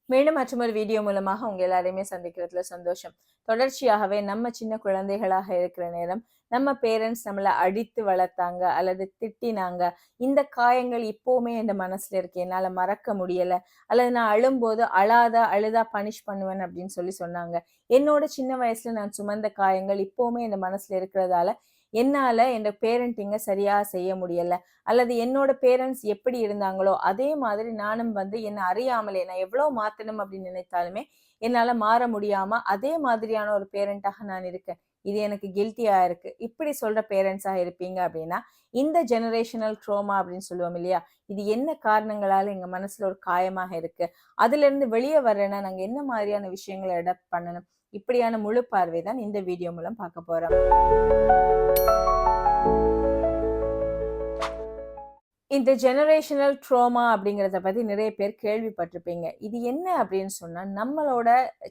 மீண்டும் மற்றொரு வீடியோ மூலமாக உங்க எல்லாரையுமே சந்திக்கிறதுல சந்தோஷம். தொடர்ச்சியாகவே நம்ம சின்ன குழந்தைகளாக இருக்கிற நேரம், நம்ம பேரண்ட்ஸ் நம்மள அடித்து வளர்த்தாங்க அல்லது திட்டினாங்க. இந்த காயங்கள் இப்பவுமே என் மனசுல இருக்கு. என்னால மறக்க முடியல. அல்லது நான் அழும்போது அழுதா பனிஷ் பண்ணுவேன் அப்படின்னு சொன்னாங்க. என்னோட சின்ன வயசுல நான் சுமந்த காயங்கள் இப்பவுமே என் மனசுல இருக்கிறதால, என்னால என் பேரண்டிங்க சரியா செய்ய முடியல. அல்லது என்னோட பேரண்ட்ஸ் எப்படி இருந்தாங்களோ அதே மாதிரி நானும் என்ன அறியாமலே நான் எவ்வளவு மாத்தணும் அப்படின்னு நினைத்தாலுமே என்னால மாற முடியாம அதே மாதிரியான ஒரு பேரண்டாக நான் இருக்கேன். இது எனக்கு கில்ட்டியா இருக்கு. இப்படி சொல்ற பேரண்ட்ஸா இருப்பீங்க அப்படின்னா, இந்த ஜெனரேஷனல் ட்ரோமா அப்படின்னு சொல்லுவோம் இல்லையா, இது என்ன காரணங்களால எங்க மனசுல ஒரு காயமாக இருக்கு, அதுல இருந்து வெளியே வர்றேன்னா நாங்க என்ன மாதிரியான விஷயங்களை அடாப்ட் பண்ணணும், இப்படியான முழு பார்வை தான் இந்த வீடியோ மூலம் பார்க்க போறோம். இந்த ஜெனரேஷனல் ட்ரோமா அப்படிங்கிறத பத்தி நிறைய பேர் கேள்விப்பட்டிருப்பீங்க. இது என்ன அப்படின்னு சொன்னா, நம்மளோட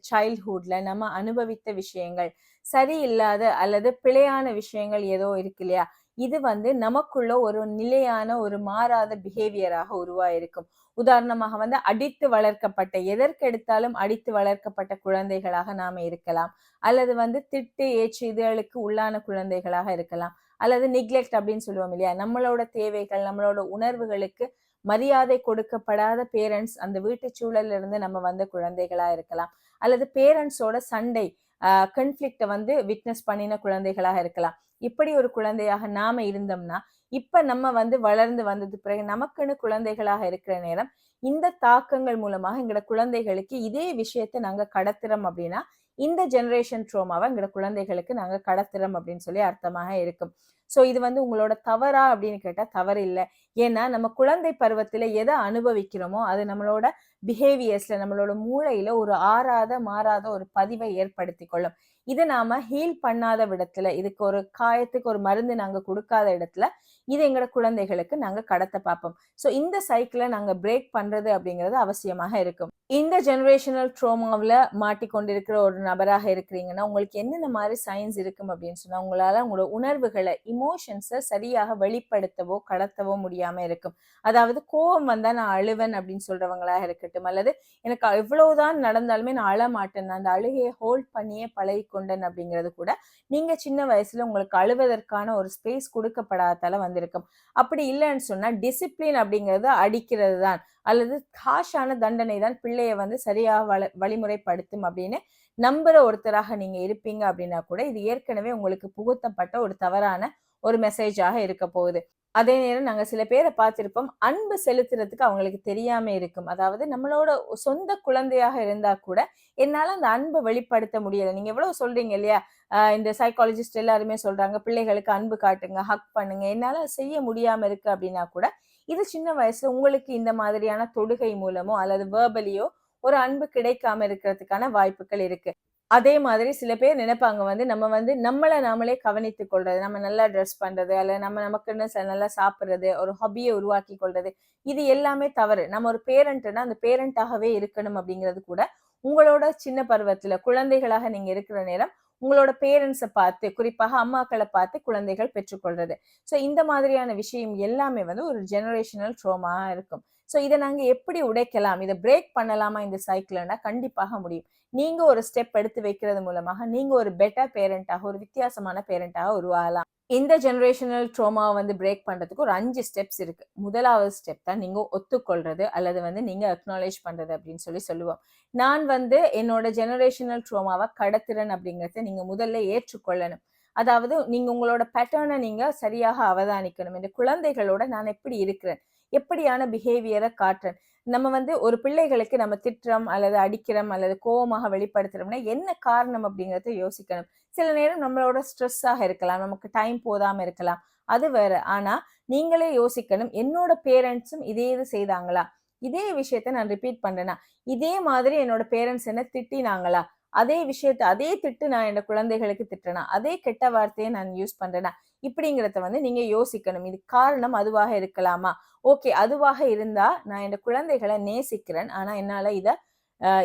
சைல்ட்ஹுட்ல நம்ம அனுபவித்த விஷயங்கள், சரியில்லாத அல்லது பிழையான விஷயங்கள் ஏதோ இருக்கு இல்லையா? இது நமக்குள்ள ஒரு நிலையான ஒரு மாறாத பிஹேவியராக உருவாயிருக்கும். உதாரணமாக அடித்து வளர்க்கப்பட்ட, எதற்கெடுத்தாலும் அடித்து வளர்க்கப்பட்ட குழந்தைகளாக நாம இருக்கலாம். அல்லது திட்டு, ஏச்சு இதுகளுக்கு உள்ளான குழந்தைகளாக இருக்கலாம். அல்லது நிக்லெக்ட் அப்படின்னு சொல்லுவோம் இல்லையா, நம்மளோட தேவைகள், நம்மளோட உணர்வுகளுக்கு மரியாதை கொடுக்கப்படாத பேரண்ட்ஸ், அந்த வீட்டு சூழல்ல இருந்து நம்ம வந்த குழந்தைகளா இருக்கலாம். அல்லது பேரண்ட்ஸோட சண்டை, கன்ஃபிளிக்ட விட்னஸ் பண்ணின குழந்தைகளாக இருக்கலாம். இப்படி ஒரு குழந்தையாக நாம இருந்தோம்னா, இப்ப நம்ம வளர்ந்து வந்தது பிறகு நமக்குன்னு குழந்தைகளாக இருக்கிற நேரம், இந்த தாக்கங்கள் மூலமாக எங்களோட குழந்தைகளுக்கு இதே விஷயத்தை நாங்க கடத்துறோம் அப்படின்னா, இந்த ஜெனரேஷன் ட்ரோமாவை எங்களோட குழந்தைகளுக்கு நாங்க கடத்துறோம் அப்படின்னு சொல்லி அர்த்தமாக இருக்கும். சோ இது உங்களோட தவறா அப்படின்னு கேட்டா தவறு இல்லை. ஏன்னா நம்ம குழந்தை பருவத்துல எதை அனுபவிக்கிறோமோ அது நம்மளோட பிஹேவியர்ஸ்ல, நம்மளோட மூளையில ஒரு மாறாத ஒரு பதிவை ஏற்படுத்தி கொள்ளும். இது நாம ஹீல் பண்ணாத விடத்துல, இதுக்கு ஒரு காயத்துக்கு ஒரு மருந்து நாங்க கொடுக்காத இடத்துல இது எங்களோட குழந்தைகளுக்கு நாங்க கடத்த பார்ப்போம். சோ இந்த சைக்கிளை நாங்க பிரேக் பண்றது அப்படிங்கிறது அவசியமாக இருக்கும். இந்த ஜெனரேஷனல் ட்ரோமாவில் மாட்டிக்கொண்டிருக்கிற ஒரு நபராக இருக்கிறீங்கன்னா, உங்களுக்கு என்னென்ன மாதிரி சைன்ஸ் இருக்கும் அப்படின்னு சொன்னா, உங்களால உங்களோட உணர்வுகளை, இமோஷன்ஸை சரியாக வெளிப்படுத்தவோ கடத்தவோ முடியாம இருக்கும். அதாவது கோவம் வந்தா நான் அழுவேன் அப்படின்னு சொல்றவங்களாக இருக்கட்டும், அல்லது எனக்கு எவ்வளவுதான் நடந்தாலுமே நான் அழமாட்டேன், நான் அந்த அழுகையை ஹோல்ட் பண்ணியே பழகி கொண்டேன் அப்படிங்கிறது கூட நீங்க சின்ன வயசுல உங்களுக்கு அழுவதற்கான ஒரு ஸ்பேஸ் கொடுக்கப்படாதால வந்திருக்கும். அப்படி இல்லைன்னு சொன்னா டிசிப்ளின் அப்படிங்கிறது அடிக்கிறது தான் அல்லது ஹாஷான தண்டனை தான் பிள்ளைய சரியாக வழிமுறைப்படுத்தும் அப்படின்னு நம்புற ஒருத்தராக நீங்க இருப்பீங்க அப்படின்னா கூட இது ஏற்கனவே உங்களுக்கு புகுத்தப்பட்ட ஒரு தவறான ஒரு மெசேஜாக இருக்க போகுது. அதே நேரம் நாங்க சில பேரை பார்த்திருப்போம், அன்பு செலுத்துறதுக்கு அவங்களுக்கு தெரியாம இருக்கும். அதாவது நம்மளோட சொந்த குழந்தையாக இருந்தா கூட என்னால அந்த அன்பை வெளிப்படுத்த முடியல. நீங்க எவ்வளவு சொல்றீங்க இல்லையா, இந்த சைக்காலஜிஸ்ட் எல்லாருமே சொல்றாங்க பிள்ளைகளுக்கு அன்பு காட்டுங்க, ஹக் பண்ணுங்க. என்னால செய்ய முடியாம இருக்கு அப்படின்னா கூட இது சின்ன வயசுல உங்களுக்கு இந்த மாதிரியான தொடுகை மூலமோ அல்லது வேர்பலியோ ஒரு அன்பு கிடைக்காம இருக்கிறதுக்கான வாய்ப்புகள் இருக்கு. அதே மாதிரி சில பேர் நினைப்பாங்க நம்ம நம்மளை நாமளே கவனித்துக் கொள்றது, நம்ம நல்லா ட்ரெஸ் பண்றது, அல்ல நம்ம நமக்குன்னு நல்லா சாப்பிடுறது, ஒரு ஹாபியை உருவாக்கி கொள்றது, இது எல்லாமே தவறு. நம்ம ஒரு பேரண்ட்னா அந்த பேரண்டாகவே இருக்கணும் அப்படிங்கிறது கூட உங்களோட சின்ன பருவத்துல குழந்தைகளாக நீங்க இருக்கிற நேரம் உங்களோட பேரண்ட்ஸை பார்த்து, குறிப்பாக அம்மாக்களை பார்த்து குழந்தைகள் பெற்றுக்கொள்றது. ஸோ இந்த மாதிரியான விஷயம் எல்லாமே ஒரு ஜெனரேஷனல் ட்ரோமா இருக்கும். ஸோ இதை நாங்க எப்படி உடைக்கலாம், இதை பிரேக் பண்ணலாமா இந்த சைக்கிள்னா கண்டிப்பாக முடியும். நீங்க ஒரு ஸ்டெப் எடுத்து வைக்கிறது மூலமாக நீங்க ஒரு பெட்டர் பேரண்டாக, ஒரு வித்தியாசமான பேரண்டாக உருவாகலாம். இந்த ஜெனரேஷனல் ட்ரோமாவை பிரேக் பண்றதுக்கு ஒரு 5 ஸ்டெப்ஸ் இருக்கு. முதலாவது ஸ்டெப் தான் நீங்க ஒத்துக்கொள்றது அல்லது நீங்க அக்னாலேஜ் பண்றது அப்படின்னு சொல்லுவோம். நான் என்னோட ஜெனரேஷனல் ட்ரோமாவை கடத்துறேன் அப்படிங்கறத நீங்க முதல்ல ஏற்றுக்கொள்ளணும். அதாவது நீங்க உங்களோட பேட்டர்னை நீங்க சரியாக அவதானிக்கணும். இந்த குழந்தைகளோட நான் எப்படி இருக்கிறேன், எப்படியான பிஹேவியரை காட்டுறேன். நம்ம ஒரு பிள்ளைகளுக்கு நம்ம திட்டுறோம் அல்லது அடிக்கிறோம் அல்லது கோபமாக வெளிப்படுத்துறோம்னா என்ன காரணம் அப்படிங்கறத யோசிக்கணும். சில நேரம் நம்மளோட ஸ்ட்ரெஸ்ஸாக இருக்கலாம், நமக்கு டைம் போதாம இருக்கலாம், அது வேற. ஆனா நீங்களே யோசிக்கணும், என்னோட பேரண்ட்ஸும் இதே இது செய்தாங்களா, இதே விஷயத்த நான் ரிப்பீட் பண்றேனா, இதே மாதிரி என்னோட பேரண்ட்ஸ் என்ன திட்டினாங்களா, அதே விஷயத்த அதே திட்டு நான் என்னோட குழந்தைகளுக்கு திட்டுறேனா, அதே கெட்ட வார்த்தையை நான் யூஸ் பண்றேனா, இப்படிங்கிறத நீங்க யோசிக்கணும். இது காரணம் அதுவாக இருக்கலாமா? ஓகே, அதுவாக இருந்தா நான் என் குழந்தைகளை நேசிக்கிறேன், ஆனா என்னால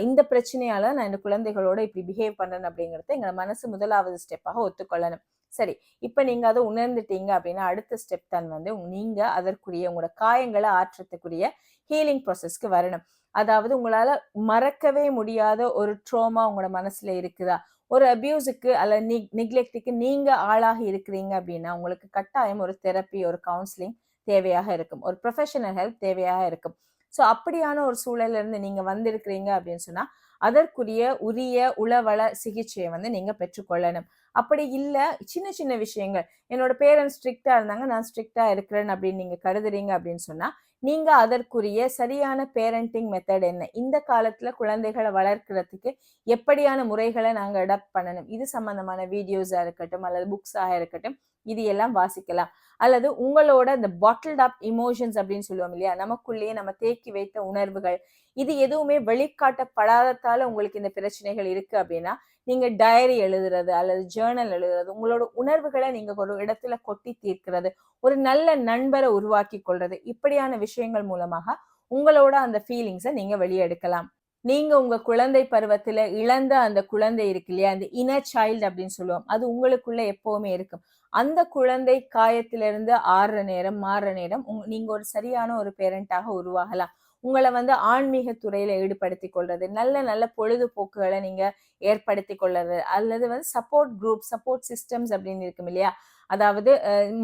இந்த பிரச்சனையால நான் என் குழந்தைகளோட இப்படி பிஹேவ் பண்றேன் அப்படிங்கறத எங்க மனசு முதலாவது ஸ்டெப்பாக ஒத்துக்கொள்ளணும். சரி, இப்ப நீங்க அதை உணர்ந்துட்டீங்க அப்படின்னா அடுத்த ஸ்டெப் தான் நீங்க அதற்குரிய உங்களோட காயங்களை ஆற்றத்துக்குரிய ஹீலிங் ப்ராசஸ்க்கு வரணும். அதாவது உங்களால மறக்கவே முடியாத ஒரு ட்ரோமா உங்களோட மனசுல இருக்குதா? ஒரு அபியூஸுக்கு அல்லது நெக்லெக்ட்டுக்கு நீங்க ஆளாகி இருக்கிறீங்க அப்படின்னா, உங்களுக்கு கட்டாயம் ஒரு தெரப்பி, ஒரு கவுன்சிலிங் தேவையாக இருக்கும். ஒரு ப்ரொஃபஷனல் ஹெல்ப் தேவையாக இருக்கும். ஸோ அப்படியான ஒரு சூழல்ல இருந்து நீங்க வந்திருக்கிறீங்க அப்படின்னு சொன்னா, அதற்குரிய உரிய உளவள சிகிச்சைய வந்து நீங்க பெற்றுக்கொள்ளணும். அப்படி இல்ல, சின்ன சின்ன விஷயங்கள், என்னோட பேரண்ட்ஸ் ஸ்ட்ரிக்ட்டா இருந்தாங்க, நான் ஸ்ட்ரிக்ட்டா இருக்கிறேன் அப்படின்னு நீங்க கருதுறீங்க அப்படின்னு சொன்னா, நீங்க அதற்குரிய சரியான பேரண்டிங் மெத்தட் என்ன? இந்த காலத்துல குழந்தைகள வளர்க்கிறதுக்கு எப்படியான முறைகள நாங்க அடாப்ட் பண்ணணும்? இது சம்பந்தமான வீடியோஸா இருக்கட்டும், அல்லது புக்ஸாக இருக்கட்டும், இது எல்லாம் வாசிக்கலாம். அல்லது உங்களோட இந்த பாட்டில்ட் அப் எமோஷன்ஸ் அப்படின்னு சொல்லுவோம் இல்லையா? நமக்குள்ளேயே நம்ம தேக்கி வைத்த உணர்வுகள், இது எதுவுமே வெளிக்காட்டப்படாததால உங்களுக்கு இந்த பிரச்சனைகள் இருக்கு அப்படின்னா, நீங்க டயரி எழுதுறது அல்லது ஜர்னல் எழுதுறது, உங்களோட உணர்வுகளை நீங்க ஒரு இடத்துல கொட்டி தீர்க்கிறது, ஒரு நல்ல நண்பரை உருவாக்கி கொள்றது, இப்படியான விஷயங்கள் மூலமாக உங்களோட அந்த ஃபீலிங்ஸை நீங்க வெளியெடுக்கலாம். நீங்க உங்க குழந்தை பருவத்துல இழந்த அந்த குழந்தை இருக்கு இல்லையா, அந்த இன்னர் சைல்டு அப்படின்னு சொல்லுவோம், அது உங்களுக்குள்ள எப்பவுமே இருக்கும். அந்த குழந்தை காயத்திலிருந்து ஆறுற நேரம், மாறுற நேரம் நீங்க ஒரு சரியான ஒரு பேரண்டாக உருவாகலாம். உங்களை வந்து ஆன்மீக துறையில ஈடுபடுத்திக் கொள்றது, நல்ல நல்ல பொழுதுபோக்குகளை நீங்க ஏற்படுத்தி கொள்றது, அல்லது வந்து சப்போர்ட் குரூப், சப்போர்ட் சிஸ்டம்ஸ் அப்படின்னு இருக்கும் இல்லையா, அதாவது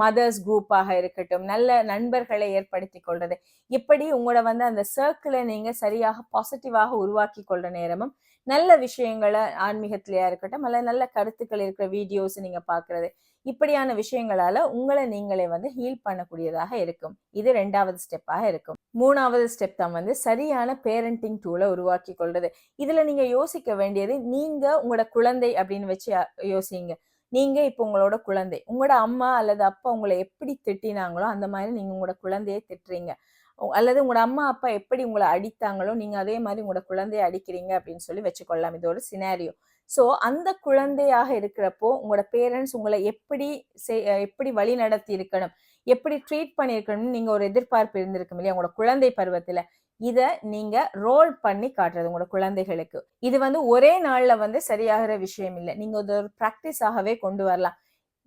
மதர்ஸ் குரூப்பாக இருக்கட்டும், நல்ல நண்பர்களை ஏற்படுத்தி கொள்றது, இப்படி உங்களோட வந்து அந்த சர்க்கிளை நீங்க சரியாக பாசிட்டிவாக உருவாக்கி கொள்ற நேரமும், நல்ல விஷயங்களை ஆன்மீகத்திலேயா இருக்கட்டும், அல்ல நல்ல கருத்துக்கள் இருக்கிற வீடியோஸ் நீங்க பாக்குறது, இப்படியான விஷயங்களால உங்களை நீங்களே வந்து ஹீல் பண்ணக்கூடியதாக இருக்கும். இது 2வது ஸ்டெப்பாக இருக்கும். 3வது ஸ்டெப் தான் வந்து சரியான பேரண்டிங் டூலை உருவாக்கி கொள்றது. இதுல நீங்க யோசிக்க வேண்டியது, நீங்க உங்களோட குழந்தை அப்படின்னு வச்சு யோசிங்க. நீங்க இப்போ உங்களோட குழந்தை, உங்களோட அம்மா அல்லது அப்பா உங்களை எப்படி திட்டினாங்களோ அந்த மாதிரி நீங்க உங்களோட குழந்தையை திட்டுறீங்க. அல்லது உங்களோட அம்மா அப்பா எப்படி உங்களை அடித்தாங்களோ நீங்க அதே மாதிரி உங்களோட குழந்தையை அடிக்கிறீங்க அப்படின்னு சொல்லி வச்சுக்கொள்ளலாம். இது ஒரு சினாரியோ. ஸோ அந்த குழந்தையாக இருக்கிறப்போ உங்களோட பேரண்ட்ஸ் உங்களை எப்படி வழி நடத்தி இருக்கணும், எப்படி ட்ரீட் பண்ணியிருக்கணும்னு நீங்க ஒரு எதிர்பார்ப்பு இருந்திருக்கும் இல்லையா உங்களோட குழந்தை பருவத்துல. இத நீங்க ரோல் பண்ணி காட்டுறது உங்களோட குழந்தைகளுக்கு. இது வந்து ஒரே நாள்ல வந்து சரியாகிற விஷயம் இல்லை. நீங்க ஒரு பிராக்டிஸாகவே கொண்டு வரலாம்.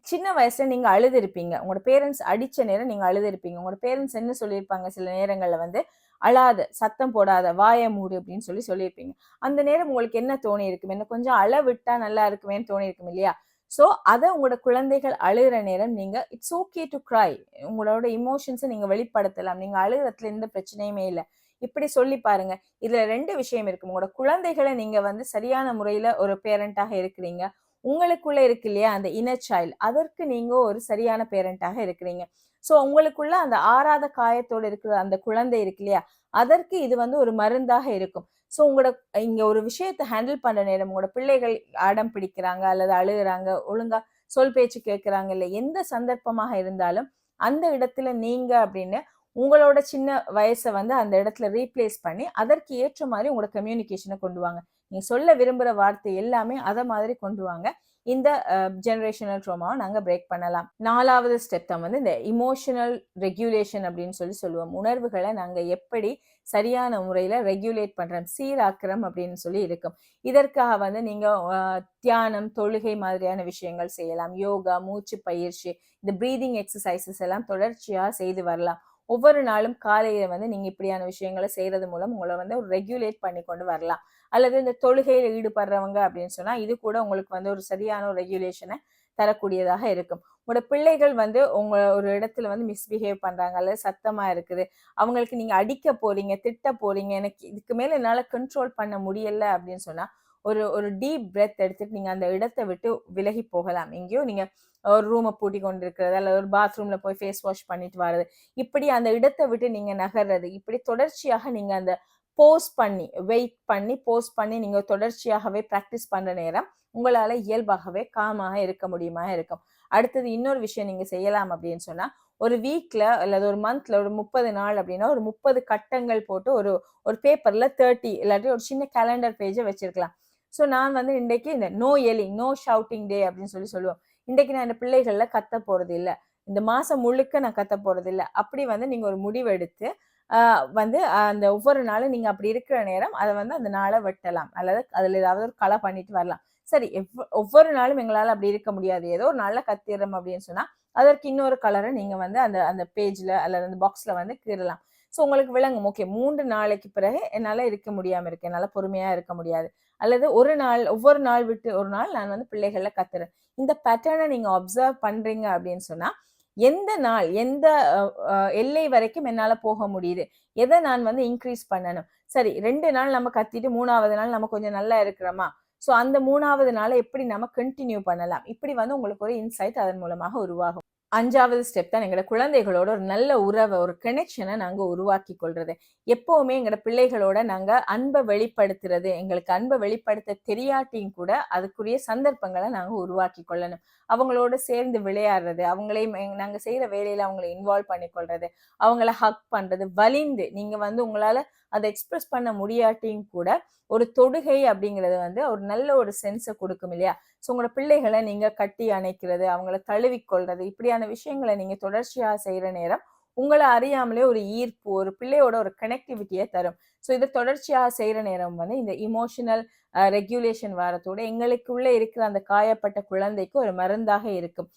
சின்ன வயசுல நீங்க அழுதுருப்பீங்க. உங்களோட பேரண்ட்ஸ் அடிச்ச நேரம் நீங்க அழுதுருப்பீங்க. உங்களோட பேரண்ட்ஸ் என்ன சொல்லியிருப்பாங்க சில நேரங்கள்ல வந்து, "அழாத, சத்தம் போடாத, வாய மூடு" அப்படின்னு சொல்லியிருப்பீங்க. அந்த நேரம் உங்களுக்கு என்ன தோணியிருக்கும்? இன்னும் கொஞ்சம் அழ விட்டா நல்லா இருக்குமேன்னு தோணியிருக்கும் இல்லையா? ஸோ அத உங்களோட குழந்தைகள் அழுகுற நேரம் நீங்க இட்ஸ் ஓகே டூ கிரை. உங்களோட எமோஷன்ஸ நீங்க வெளிப்படுத்தலாம். நீங்க அழுகுறதுல எந்த பிரச்சனையுமே இல்ல. இப்படி சொல்லி பாருங்க. இதுல 2 விஷயம் இருக்கு. உங்களோட குழந்தைகள நீங்க வந்து சரியான முறையில ஒரு பேரண்டாக இருக்கிறீங்க. உங்களுக்குள்ள இருக்கு இல்லையா அந்த இன்னர் சைல்ட், அதற்கு நீங்க ஒரு சரியான பேரண்டாக இருக்கிறீங்க. ஸோ உங்களுக்குள்ள அந்த ஆறாத காயத்தோட இருக்கிற அந்த குழந்தை இருக்கு இல்லையா, அதற்கு இது வந்து ஒரு மருந்தாக இருக்கும். ஸோ உங்களோட இங்க ஒரு விஷயத்தை ஹேண்டில் பண்ற நேரம், உங்களோட பிள்ளைகள் அடம் பிடிக்கிறாங்க அல்லது அழுகுறாங்க, ஒழுங்கா சொல் பேச்சு கேட்கிறாங்க, இல்ல எந்த சந்தர்ப்பமாக இருந்தாலும் அந்த இடத்துல நீங்க அப்படின்னு உங்களோட சின்ன வயசை வந்து அந்த இடத்துல ரீப்ளேஸ் பண்ணி அதற்கு ஏற்ற மாதிரி உங்களோட கம்யூனிகேஷனை கொண்டு வாங்க. நீங்க சொல்ல விரும்புற வார்த்தை எல்லாமே அத மாதிரி கொண்டு வாங்க. இந்த ஜெனரேஷனல் ட்ராமாவை நாங்க பிரேக் பண்ணலாம். 4வது ஸ்டெப் தான் வந்து இந்த இமோஷனல் ரெகுலேஷன் அப்படின்னு சொல்லுவோம். உணர்வுகளை நாங்க எப்படி சரியான முறையில ரெகுலேட் பண்றோம், சீராக்குறோம் அப்படின்னு சொல்லி இருக்கும். இதற்காக வந்து நீங்க தியானம், தொழுகை மாதிரியான விஷயங்கள் செய்யலாம். யோகா, மூச்சு பயிற்சி, இந்த பிரீதிங் எக்ஸசைசஸ் எல்லாம் தொடர்ச்சியா செய்து வரலாம். ஒவ்வொரு நாளும் காலையில வந்து நீங்க இப்படியான விஷயங்களை செய்யறது மூலம் உங்களை வந்து ஒரு ரெகுலேட் பண்ணி கொண்டு வரலாம். அல்லது இந்த தொழுகையில ஈடுபடுறவங்க அப்படின்னு சொன்னா இது கூட உங்களுக்கு வந்து ஒரு சரியான ஒரு ரெகுலேஷனை தரக்கூடியதாக இருக்கும். உங்களோட பிள்ளைகள் வந்து உங்க ஒரு இடத்துல வந்து மிஸ்பிஹேவ் பண்றாங்க அல்லது சத்தமா இருக்குது, அவங்களுக்கு நீங்க அடிக்க போறீங்க, திட்ட போறீங்க, எனக்கு இதுக்கு மேல என்னால கண்ட்ரோல் பண்ண முடியல அப்படின்னு சொன்னா ஒரு ஒரு டீப் பிரெத் எடுத்துட்டு நீங்க அந்த இடத்தை விட்டு விலகி போகலாம். எங்கேயோ நீங்க ஒரு ரூமை பூட்டி கொண்டு இருக்கிறது அல்லது ஒரு பாத்ரூம்ல போய் ஃபேஸ் வாஷ் பண்ணிட்டு வர்றது, இப்படி அந்த இடத்தை விட்டு நீங்க நகர்றது, இப்படி தொடர்ச்சியாக நீங்க அந்த வெயிட் பண்ணி போஸ்ட் பண்ணி நீங்க தொடர்ச்சியாகவே பிராக்டிஸ் பண்ற நேரம் உங்களால இயல்பாகவே காமாக இருக்க முடியுமா இருக்கும். அடுத்தது இன்னொரு விஷயம் நீங்க செய்யலாம் அப்படின்னு சொன்னா, ஒரு வீக்ல அல்லது ஒரு மந்த்ல ஒரு 30 நாள் அப்படின்னா ஒரு 30 கட்டங்கள் போட்டு ஒரு ஒரு பேப்பர்ல 30 இல்லாட்டி ஒரு சின்ன கேலண்டர் பேஜை வச்சிருக்கலாம். ஸோ நான் வந்து இன்றைக்கு இந்த நோ எலிங், நோ ஷவுட்டிங் டே அப்படின்னு சொல்லுவோம். இன்றைக்கு நான் இந்த பிள்ளைகள்ல கத்த போறது இல்லை, இந்த மாசம் முழுக்க நான் கத்த போறது இல்லை, அப்படி வந்து நீங்க ஒரு முடிவெடுத்து வந்து அந்த ஒவ்வொரு நாளும் நீங்க அப்படி இருக்கிற நேரம் அதை வந்து அந்த நாளை வெட்டலாம் அல்லது அதுல ஏதாவது ஒரு களை பண்ணிட்டு வரலாம். சரி, ஒவ்வொரு நாளும் எங்களால அப்படி இருக்க முடியாது, ஏதோ ஒரு நாள்ல கத்திடுறோம் அப்படின்னு சொன்னா அதற்கு இன்னொரு கலரை நீங்க வந்து அந்த அந்த பேஜ்ல அல்லது அந்த பாக்ஸ்ல வந்து கீறலாம். ஸோ உங்களுக்கு விளங்கும், ஓகே 3 நாளைக்கு பிறகு என்னால இருக்க முடியாம இருக்கு. என்னால பொறுமையா இருக்க முடியாது. அல்லது ஒரு நாள் ஒவ்வொரு நாள் விட்டு ஒரு நாள் நான் வந்து பிள்ளைகள கத்துறேன். இந்த பேட்டர்ன நீங்க அப்சர்வ் பண்றீங்க அப்படின்னு சொன்னா, எந்த நாள், எந்த அ அ எல்லை வரைக்கும் என்னால போக முடியுது? எத நான் வந்து இன்கிரீஸ் பண்ணணும்? சரி 2 நாள் நம்ம கத்திட்டு 3வது நாள் நம்ம கொஞ்சம் நல்லா இருக்கிறோமா? ஸோ அந்த 3வது நாள எப்படி நம்ம கன்டின்யூ பண்ணலாம்? இப்படி வந்து உங்களுக்கு ஒரு இன்சைட் அதன் மூலமாக உருவாகும். 5வது ஸ்டெப் தான் எங்களோட குழந்தைகளோட ஒரு நல்ல உறவ, ஒரு கனெக்ஷன நாங்க உருவாக்கிக் கொள்றது. எப்பவுமே எங்களோட பிள்ளைகளோட நாங்க அன்ப வெளிப்படுத்துறது, எங்களுக்கு அன்ப வெளிப்படுத்த தெரியாட்டியும் கூட அதுக்குரிய சந்தர்ப்பங்கள நாங்க உருவாக்கிக் கொள்ளணும். அவங்களோட சேர்ந்து விளையாடுறது, அவங்களையும் நாங்க செய்ற வேலையில அவங்கள இன்வால்வ் பண்ணிக் கொள்றது, அவங்கள ஹக் பண்றது, வலிந்து நீங்க வந்து உங்களால அத எக்ஸ்பிரஸ் பண்ண முடியாட்டியும் கூட, ஒரு தொடுகை அப்படிங்கிறது வந்து ஒரு நல்ல ஒரு சென்ஸ குடுக்கும் இல்லையா? ஸோ உங்களோட பிள்ளைகள நீங்க கட்டி அணைக்கிறது, அவங்கள தழுவிக்கொள்றது, இப்படியான விஷயங்கள நீங்க தொடர்ச்சியா செய்ற நேரம், உங்கள அறியாமலே ஒரு ஈர்ப்பு, ஒரு பிள்ளையோட ஒரு கனெக்டிவிட்டிய தரும். ஸோ இத தொடர்ச்சியா செய்ற நேரம் வந்து இந்த எமோஷனல் ரெகுலேஷன் வாரத்தோட எங்களுக்குள்ள இருக்கிற அந்த காயப்பட்ட குழந்தைக்கு ஒரு மருந்தாக இருக்கும்.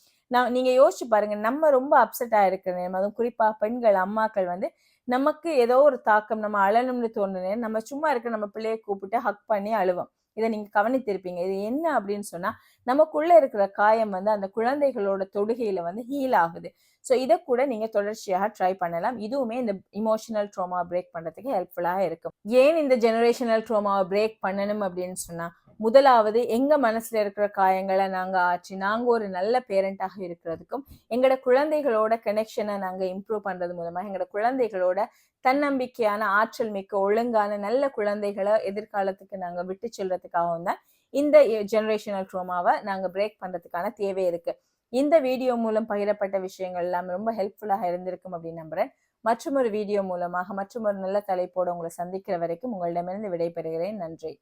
நீங்க யோசிச்சு பாருங்க, நம்ம ரொம்ப அப்செட்டா இருக்கிற நேரம், அதுவும் குறிப்பா பெண்கள், அம்மாக்கள் வந்து நமக்கு ஏதோ ஒரு தாக்கம், நம்ம அழணும்னு தோணுன நேரம், நம்ம சும்மா இருக்க நம்ம பிள்ளைய கூப்பிட்டு ஹக் பண்ணி அழுவோம். இத நீங்க கவனித்திருப்பீங்க. இது என்ன அப்படின்னு சொன்னா, நமக்குள்ள இருக்கிற காயம் வந்து அந்த குழந்தைகளோட தொடுகையில வந்து ஹீல் ஆகுது. ஸோ இத கூட நீங்க தொடர்ச்சியாக ட்ரை பண்ணலாம். இதுவுமே இந்த எமோஷனல் ட்ராமா பிரேக் பண்றதுக்கு ஹெல்ப்ஃபுல்லா இருக்கும். ஏன் இந்த ஜெனரேஷனல் ட்ராமாவ பிரேக் பண்ணணும் அப்படின்னு சொன்னா, முதலாவது எங்க மனசுல இருக்கிற காயங்கள நாங்க ஆற்றி, நாங்க ஒரு நல்ல பேரண்டாக இருக்கிறதுக்கும், எங்களோட குழந்தைகளோட கனெக்ஷன நாங்க இம்ப்ரூவ் பண்றது மூலமா, எங்களோட குழந்தைகளோட தன்னம்பிக்கையான, ஆற்றல் மிக்க, ஒழுங்கான, நல்ல குழந்தைகள எதிர்காலத்துக்கு நாங்க விட்டு செல்றதுக்காகவும் தான் இந்த ஜெனரேஷனல் ட்ராமாவ நாங்க பிரேக் பண்றதுக்கான தேவை இருக்கு. இந்த வீடியோ மூலம் பகிரப்பட்ட விஷயங்கள் எல்லாம் ரொம்ப ஹெல்ப்ஃபுல்லாக இருந்திருக்கும் அப்படின்னு நம்புறேன். மற்றுமொரு வீடியோ மூலமாக மற்றுமொரு நல்ல தலைப்போட உங்களை சந்திக்கிற வரைக்கும் உங்களிடமிருந்து விடைபெறுகிறேன். நன்றி.